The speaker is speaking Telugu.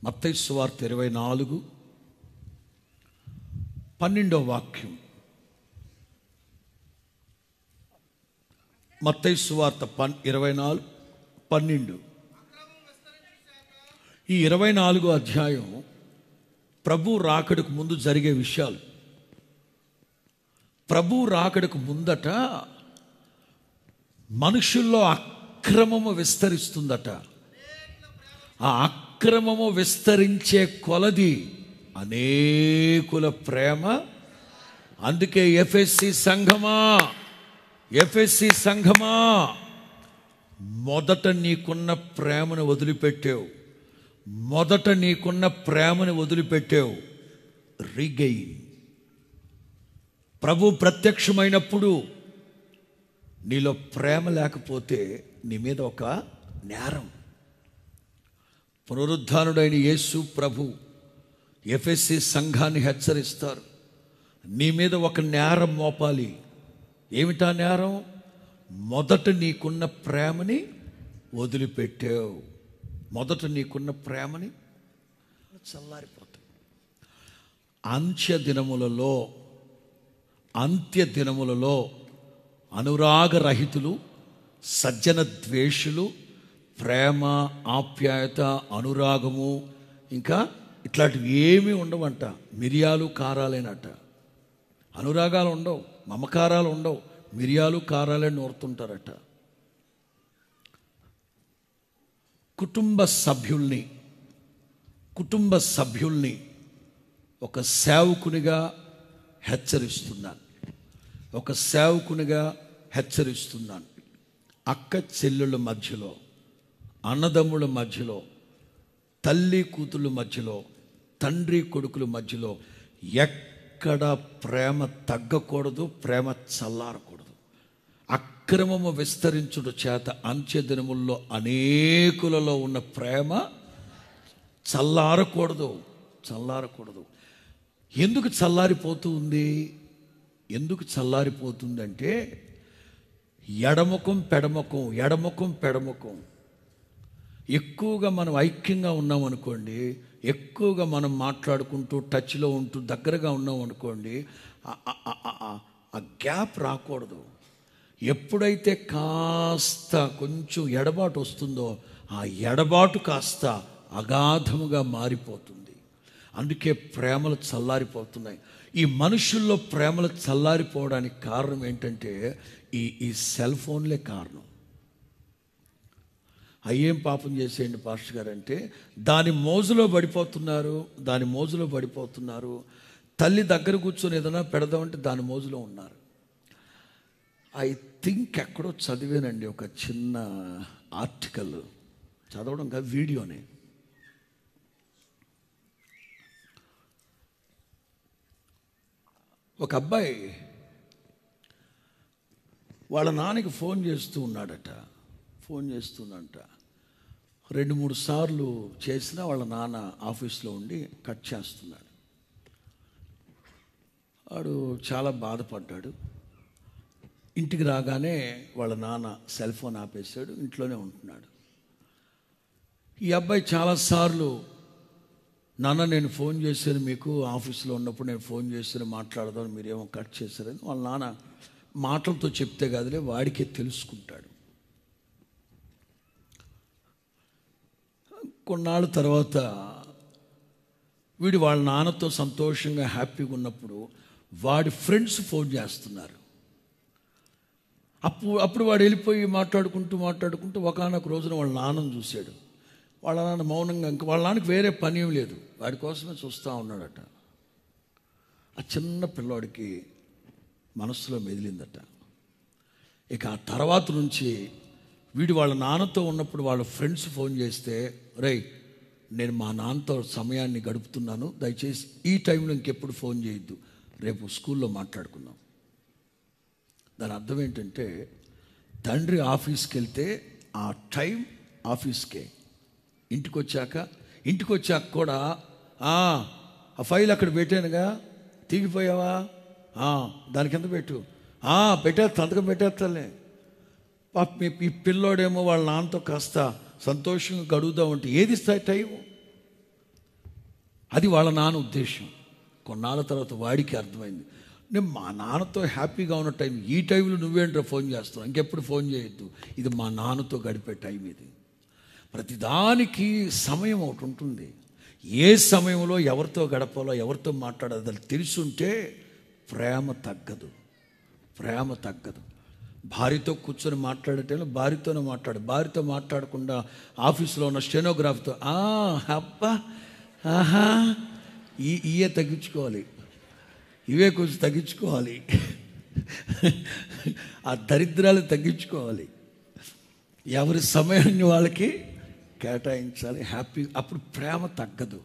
మత్తయి సువార్త 24:12 మత్తయి సువార్త 24:12. ఈ 24 అధ్యాయం ప్రభు రాకడకు ముందు జరిగే విషయాలు. ప్రభు రాకడకు ముందట మనుషుల్లో అక్రమము విస్తరిస్తుందట. ఆ అక్రమము విస్తరించే కొలది అనేకుల ప్రేమ. అందుకే ఎఫెసీ సంఘమా మొదట నీకున్న ప్రేమను వదిలిపెట్టావు. రీగెయిన్. ప్రభు ప్రత్యక్షమైనప్పుడు నీలో ప్రేమ లేకపోతే నీ మీద ఒక నేరం. పునరుద్ధానుడైన యేసు ప్రభు ఎఫెసీ సంఘాన్ని హెచ్చరిస్తారు, నీ మీద ఒక నేరం మోపాలి. ఏమిటా నేరం? మొదట నీకున్న ప్రేమని వదిలిపెట్టావు. చల్లారిపోతావు. అంత్య దినములలో అనురాగరహితులు, సజ్జన ద్వేషులు, ప్రేమ, ఆప్యాయత, అనురాగము, ఇంకా ఇట్లాంటివి ఏమీ ఉండవంట. మిరియాలు కారాలేనట. అనురాగాలు ఉండవు, మమకారాలు ఉండవు, మిరియాలు కారాలే నూరుతుంటారట. కుటుంబ సభ్యుల్ని ఒక సేవకునిగా హెచ్చరిస్తున్నాను. అక్క చెల్లెళ్ళ మధ్యలో, అన్నదమ్ముల మధ్యలో, తల్లి కూతుళ్ళ మధ్యలో, తండ్రి కొడుకుల మధ్యలో ఎక్కడ ప్రేమ తగ్గకూడదు, ప్రేమ చల్లారకూడదు. అక్రమము విస్తరించుట చేత అంత్య దినముల్లో అనేకులలో ఉన్న ప్రేమ చల్లారకూడదు. ఎందుకు చల్లారిపోతుందంటే ఎడముఖం పెడముఖం. ఎక్కువగా మనం ఐక్యంగా ఉన్నాం అనుకోండి, ఎక్కువగా మనం మాట్లాడుకుంటూ టచ్లో ఉంటూ దగ్గరగా ఉన్నాం అనుకోండి, ఆ గ్యాప్ రాకూడదు. ఎప్పుడైతే కాస్త కొంచెం ఎడబాటు వస్తుందో ఆ ఎడబాటు కాస్త అగాధముగా మారిపోతుంది. అందుకే ప్రేమలు చల్లారిపోతున్నాయి. ఈ మనుషుల్లో ప్రేమలు చల్లారిపోవడానికి కారణం ఏంటంటే ఈ సెల్ ఫోన్లే కారణం. అయ్యేం పాపం చేసేయండి పాస్టర్ గారు అంటే దాని మోజులో పడిపోతున్నారు. తల్లి దగ్గర కూర్చొని ఏదైనా పెడదామంటే దాని మోజులో ఉన్నారు. ఐ థింక్ ఎక్కడో చదివానండి, ఒక చిన్న ఆర్టికల్ చదవడం కాదు, వీడియోనే. ఒక అబ్బాయి వాళ్ళ నాన్నకి ఫోన్ చేస్తుందంట. 2-3 సార్లు చేసినా వాళ్ళ నాన్న ఆఫీస్లో ఉండి కట్ చేస్తున్నాడు. వాడు చాలా బాధపడ్డాడు. ఇంటికి రాగానే వాళ్ళ నాన్న సెల్ ఫోన్ ఆపేశాడు, ఇంట్లోనే ఉంటున్నాడు. ఈ అబ్బాయి చాలాసార్లు, నాన్న నేను ఫోన్ చేశాను మీకు, ఆఫీస్లో ఉన్నప్పుడు నేను ఫోన్ చేశాను మాట్లాడదాం, మీరేమో కట్ చేశారని వాళ్ళ నాన్న మాటలతో చెప్తే కాదులే వాడికే తెలుసుకుంటాడు. కొన్నాళ్ళ తర్వాత వీడు వాళ్ళ నాన్నతో సంతోషంగా హ్యాపీగా ఉన్నప్పుడు వాడి ఫ్రెండ్స్ ఫోన్ చేస్తున్నారు. అప్పుడు వాడు వెళ్ళిపోయి మాట్లాడుకుంటూ ఒకానొక రోజున వాళ్ళ నాన్నను చూశాడు. వాళ్ళ నాన్న మౌనంగా, ఇంకా వాళ్ళ నాన్నకి వేరే పని ఏం లేదు, వాడి కోసమే చూస్తూ ఉన్నాడట. ఆ చిన్న పిల్లోడికి మనసులో మెదిలిందట. ఇక ఆ తర్వాత నుంచి వీడు వాళ్ళ నాన్నతో ఉన్నప్పుడు వాళ్ళ ఫ్రెండ్స్ ఫోన్ చేస్తే, రేయ్ నేను మా నాన్నతో సమయాన్ని గడుపుతున్నాను, దయచేసి ఈ టైంలో ఇంకెప్పుడు ఫోన్ చేయొద్దు, రేపు స్కూల్లో మాట్లాడుకుందాం. దాని అర్థం ఏంటంటే తండ్రి ఆఫీస్కి వెళ్తే ఆ టైం ఆఫీస్కే, ఇంటికి వచ్చాక కూడా ఆ ఫైల్ అక్కడ పెట్టానుగా, తీగిపోయావా, దాని కింద పెట్టు, సంతకం పెట్టేస్తాలే. ఈ పిల్లోడేమో వాళ్ళ నాన్నతో కాస్త సంతోషంగా గడుగుదాం అంటే ఏది ఇస్తాయి టైము? అది వాళ్ళ నాన్న ఉద్దేశం. కొన్నాళ్ళ తర్వాత వాడికి అర్థమైంది, నేను మా నాన్నతో హ్యాపీగా ఉన్న టైం, ఈ టైంలో నువ్వేంట్రా ఫోన్ చేస్తున్నావు, ఇంకెప్పుడు ఫోన్ చేయొద్దు, ఇది మా నాన్నతో గడిపే టైం ఇది. ప్రతిదానికి సమయం ఒకటి ఉంటుంది. ఏ సమయంలో ఎవరితో గడపాలో, ఎవరితో మాట్లాడాలో అది తెలుసుంటే ప్రేమ తగ్గదు. ప్రేమ తగ్గదు. భార్యతో కూర్చొని మాట్లాడేటప్పుడు భార్యతోనే భార్యతో మాట్లాడకుండా ఆఫీసులో ఉన్న స్టెనోగ్రాఫ్తో అబ్బా ఆహా ఇవే తగ్గించుకోవాలి, ఇవే కొంచెం తగ్గించుకోవాలి, ఆ దరిద్రాలు తగ్గించుకోవాలి. ఎవరి సమయాన్ని వాళ్ళకి కేటాయించాలి. హ్యాపీ. అప్పుడు ప్రేమ తగ్గదు.